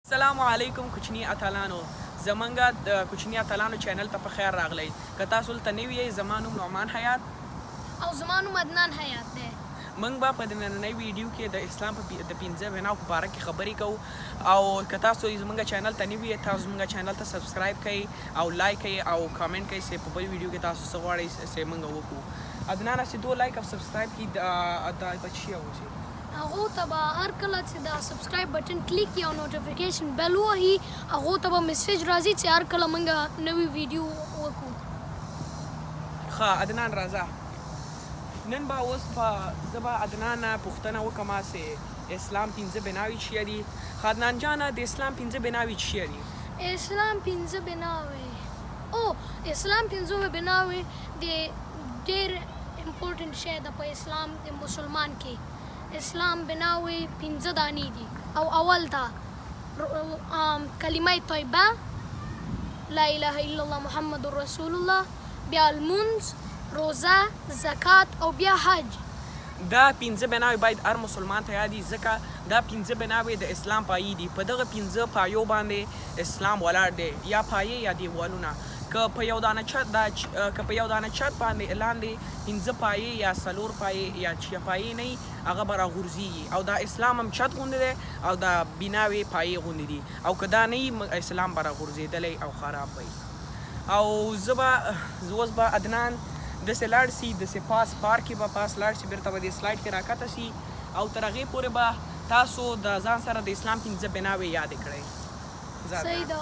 السلام علیکم کوچني اتلانو زمونږ د کوچني اتلانو چینل ته په خیر راغلی که تاسو دلته نوي یئ زما نوم نعمان حیات او زما نوم عدنان حیات دی موږ به په نننۍ ویډیو کې د اسلام د پنځه بناو په باره کې خبرې کوو او که تاسو زمونږ چینل ته نوي یئ تاسو زمونږ چینل ته سبسکرایب کړئ او لایک کړئ او کامنټ کړئ چې په بل ویډیو کې تاسو څه غواړئ چې موږ وکړو عدنان چې دو لایک او سبسکرایب کړي دا بچي اوسي هغو ته به هر کله چې دا سبسکرایب بټن کلیک کړي او نوټیفیکیشن بیل ووهي هغو ته به میسیج راځي چې هر کله موږ نوې ویډیو وکړو ښه عدنان راځه نن به اوس زه به عدنان نه پوښتنه وکړم چې اسلام پنځه بناوې چیه دي ښه عدنان جانه د اسلام پنځه بناوې چیه دي اسلام پنځه بناوې او اسلام پنځه بناوې د ډېر امپورټنټ شی ده په اسلام د مسلمان کې اسلام بناوې پنځه دانې دي او اول دا کلمه طیبه لا اله الا الله محمد رسول الله بیا لمونځ روژه زکات او بیا حج دا پنځه بناوې باید هر مسلمان ته یاد وي ځکه دا پنځه بناوې د اسلام پایې دي په دغه پنځه پایو باندې اسلام ولاړ دی یا پایې یا دیوالونه که په یو دانه چت باندې لاندې پنځه پایې یا څلور پایې یا چې پایې نه وي هغه به راغورځېږي او دا اسلام هم چت غوندې دی او دا بناوې پایې غوندې دي او که دا نه وي اسلام به راغورځېدلی او خراب وي او زه اوس به عدنان داسې لاړ سي داسې پاس پارک کې به پاس لاړ سي بېرته به دې سلایډ کې راکښته سي او تر هغې پورې به تاسو د ځان سره د اسلام پنځه بناوې یادې کړئ صحیح ده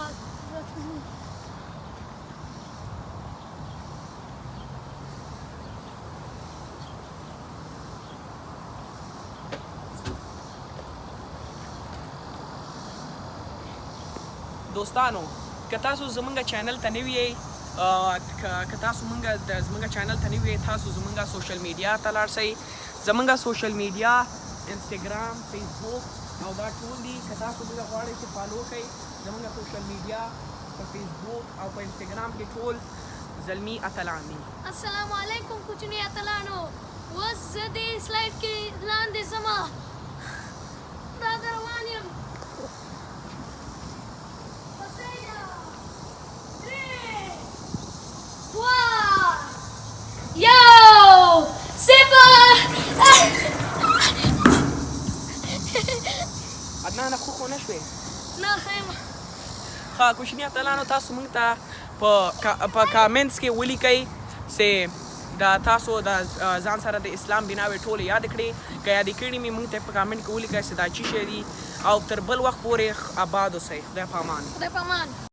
دوستانو که تاسو زمونږ چینل ته نوي یئ که تاسو زمونږ چینل ته نوي یئ تاسو زمونږ سوشل میډیا ته لاړ شئ زمونږ سوشل میډیا انسټاګرام فیسبوک او دا ټول دي که تاسو موږ غواړئ چې فالو کړئ زمونږ سوشل میډیا په فیسبوک او په انسټاګرام کې ټول زلمي اتلان دي السلام علیکم کوچني اتلانو اوس زه دې سلایډ کې لاندې ځمه راځه روان یم عدنانه خو نه شوې نه ښه یم ښه کوچني اتلانو تاسو موږ ته په کامنټس کې ولیکئ چې دا تاسو د ځان سره د اسلام بناوې ټولې یاد کړئ که یادې کړي مې موږ ته په کامنټ کې ولیکئ چې دا څه شی دي او تر بل وخت پورې آباد اوسئ خدای په امان